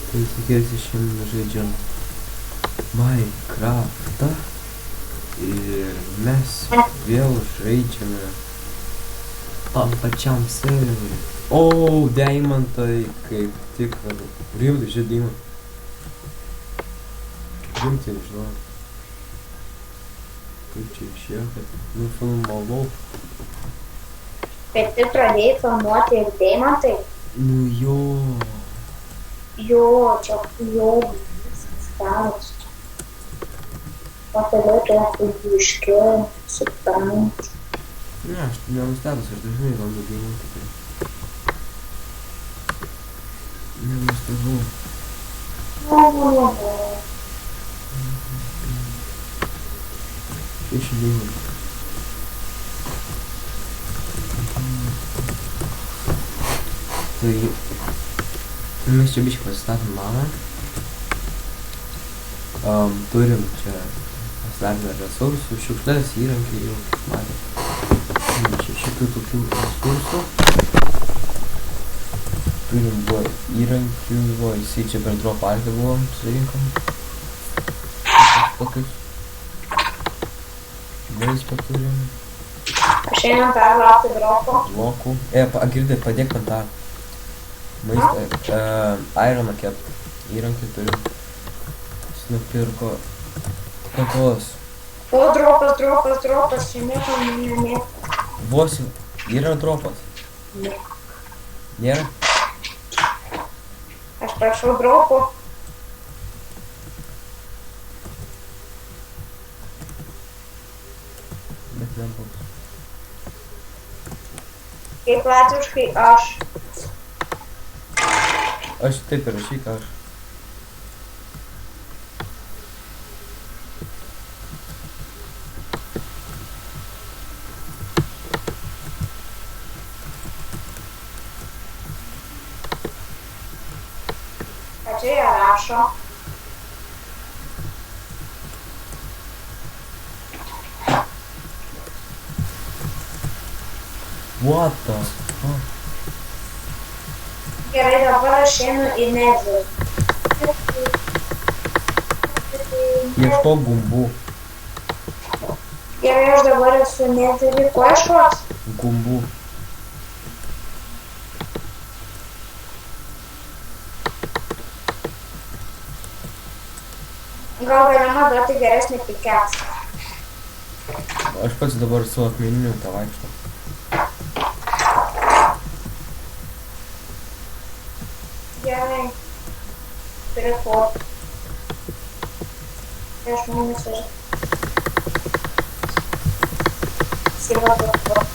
Tai tikėsi šiandien žaidžiam Minecraftą ir mes vėl žaidžiame tam pačiam serveriui. O, deimantai, kaip tik vadu. Rimtai, žiūrėk, deimantai. Rimtai, nežinau. Kaip čia išėjo, kad nufilmavau. Kaip tik pradėjai filmuoti ir deimantai? Nu jo. Jo, čia jau viskas darosi. O toliau turėtų iškiau, suprantu. Ne, aš nenustebęs, aš dažnai randu deimantų. Nenustebau. Iš deimantų. Tai mes čia biškį pasistatėm namą. Turim čia pasidarę resursų, šiukšlės, įrankiai jau matėm. Čia šitų tokių resursų. Turim buvo įrankių, visi čia per drop parką buvom, surinkom. Tokius. Maisto turim. Aš einam perlaukti dropo. Blokų. Girdai, padėk man tą. Maistą, ironą kept, įrankį turim. Jis nupirko kakos. O, dropas, čia nieko nemėgta. Vos yra dropas. Ne. Nėra? Aš prašau dropo. Bet nebus. Kaip latviškai aš. Aš taip ir rašyk aš. Ką čia jie rašo? What the fuck? Gerai, dabar aš einu į Nether. Ieškok gumbų. Gerai, aš dabar esu Netherį. Ko ieškot? Gumbų. Gal galima duoti geresnį pikeksą. Aš pats dabar su akmeniniu tą vaikštau. Gerai. Turiu fort. Aš manęs ir... Sivadu fort.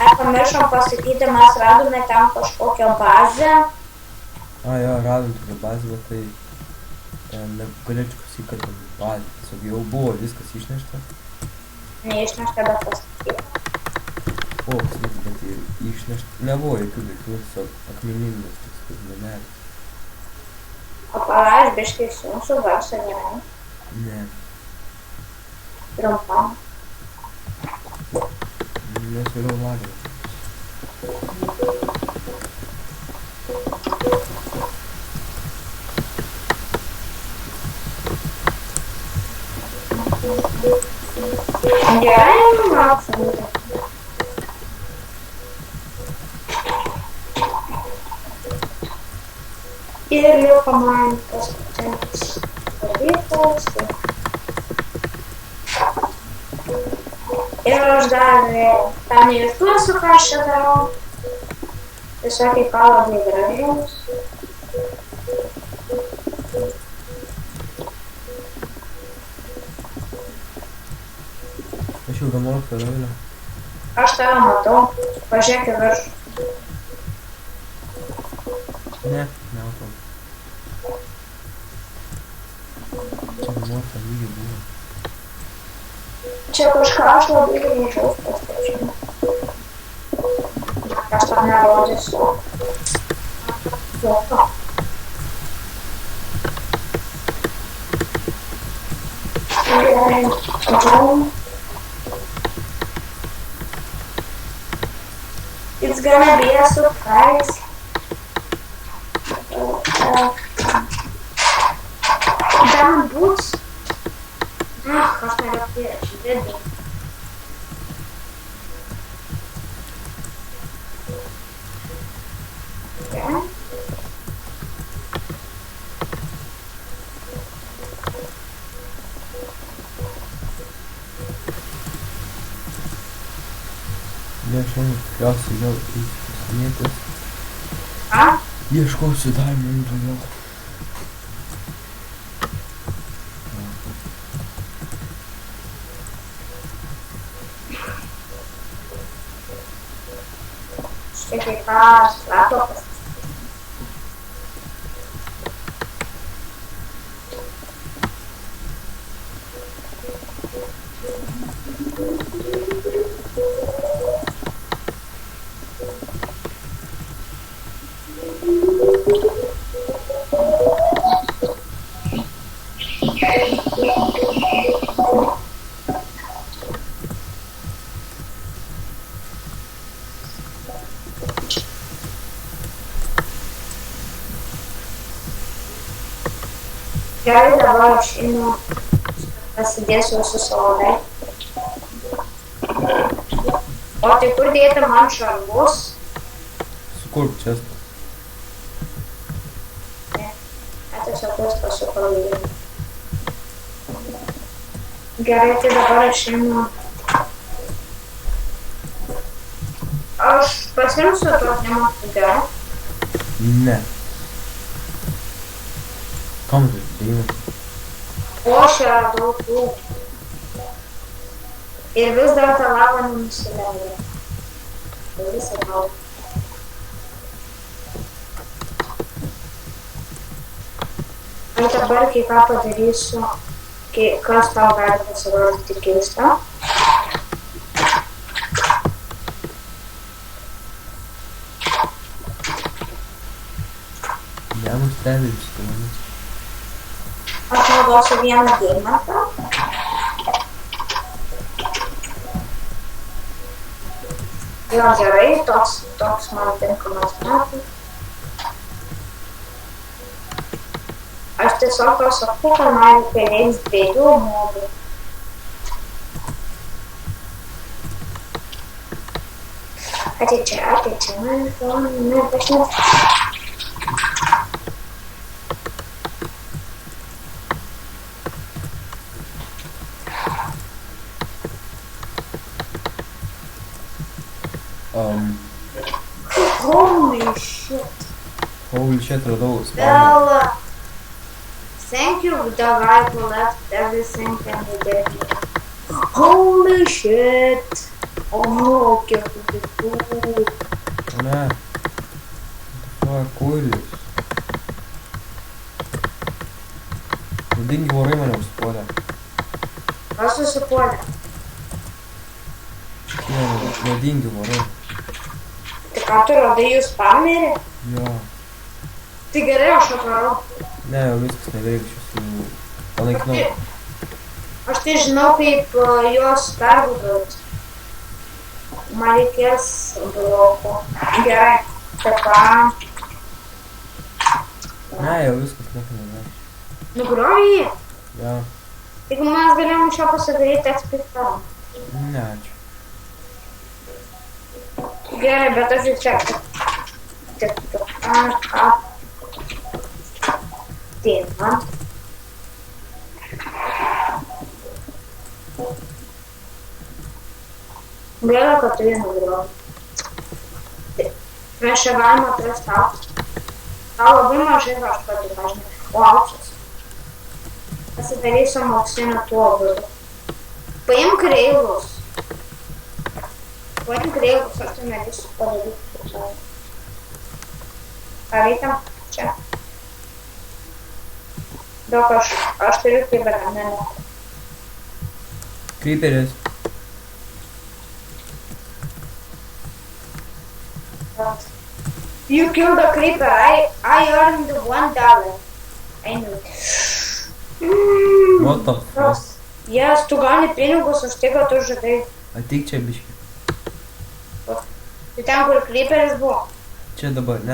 Ar pamiršom pasakyti, mes radome ten kažkokią bazę. Jo, radom tokią bazę, bet tai... Negalėčiau pasikart bazę. Tiesiog jau buvo viskas išnešta. Neišnešta, bet pasakyti. O, pasakyti, bet ir išnešta. Nebuvo jokių daiktų, tiesiog akmeninis toks namelis. O palauk, biškai siunsiu garsą gerai. Ne. Trumpam. Nes vėliau lagina. Gerai, Maksai. Ir liko man paskutinis dalykas. Ir aš dar ten neįstuosiu, ką aš čia darau. Tiesiog į ką labai gražus. Aš jau 11 levelio. Aš tave matau. Pažiūrėk į viršų. Ne, nematau. Čia 11 lygį buvo. Čia kažką aš labai gražaus pastačiau. Aš tau nerodysiu. Jokio. Gerai, atėjau. It's gonna be a surprise. Gerai. Ne, šiandien tikriausiai vėl eisiu pasimėtis. A? Ieškosiu diamondų vėl. Štai kai ką laptopas. Gerai, dabar aš einu pasidėsiu visus savo daiktus. O tai kur dėti man šarvus? Sukurk čestą. Ne, tiesiog viską sukalbėjau. Gerai, tai dabar aš einu. Aš pasiimsiu tuos nemokus, gerai? Ne. Kam tu įėjai? O aš radau tų. Ir vis dar tą lavą nenusileidė. Tai visą lavą. Aš dabar kai ką padarysiu, kas tau gali pasirodyti keista. Nenustebinsiu tu manis. Aš naudosiu vieną deimantą. Jo, gerai, toks man tinkamas metas. Aš tiesiog pasakau, kad man reiks 2 mobų. Ateik čia, man pašnės. Holy shit. Holy shit, radau spawną. Well, thank you, the guy who left everything and he did it. Holy shit. Oh, kiek tų daiktų. O ne. Kuris. Nuodingi vorai mane užsipuolė. Kas susipuolė? Ne, nuodingi vorai. Tai ką tu radai jų spawnerį? Jo. Tai gerai, aš atvarau. Ne, jau viskas neveikia, aš jau panaikinau. Aš tai žinau, kaip juos pergudauti. Man reikės bloko. Gerai, taip ką. Ne, jau viskas nieko neveikia. Nugriovė jį? Jo. Jeigu mes galėjom iš jo pasidaryti eksperimentą. Ne, ačiū. Gerai, bet aš čia. Diena. Gaila, kad tu vieną nugriovė. Mes čia galime atrasti auksą. Tau labai mažai aš pati dažnai. O auksas. Pasidarysim auksinio tuo. Paimk reilus. Paimk reilus, aš tai nevysiu padaryti. Ar reikia? Čia. Daug aš turiu kryperą, ne. Kryperis. You killed a creeper. I earned $1. I knew it. What the fuck? Yes, tu gauni pinigus už tai, kad tu žadai. Ateik čia biškį. Tai ten, kur creeperis buvo. Čia dabar, ne.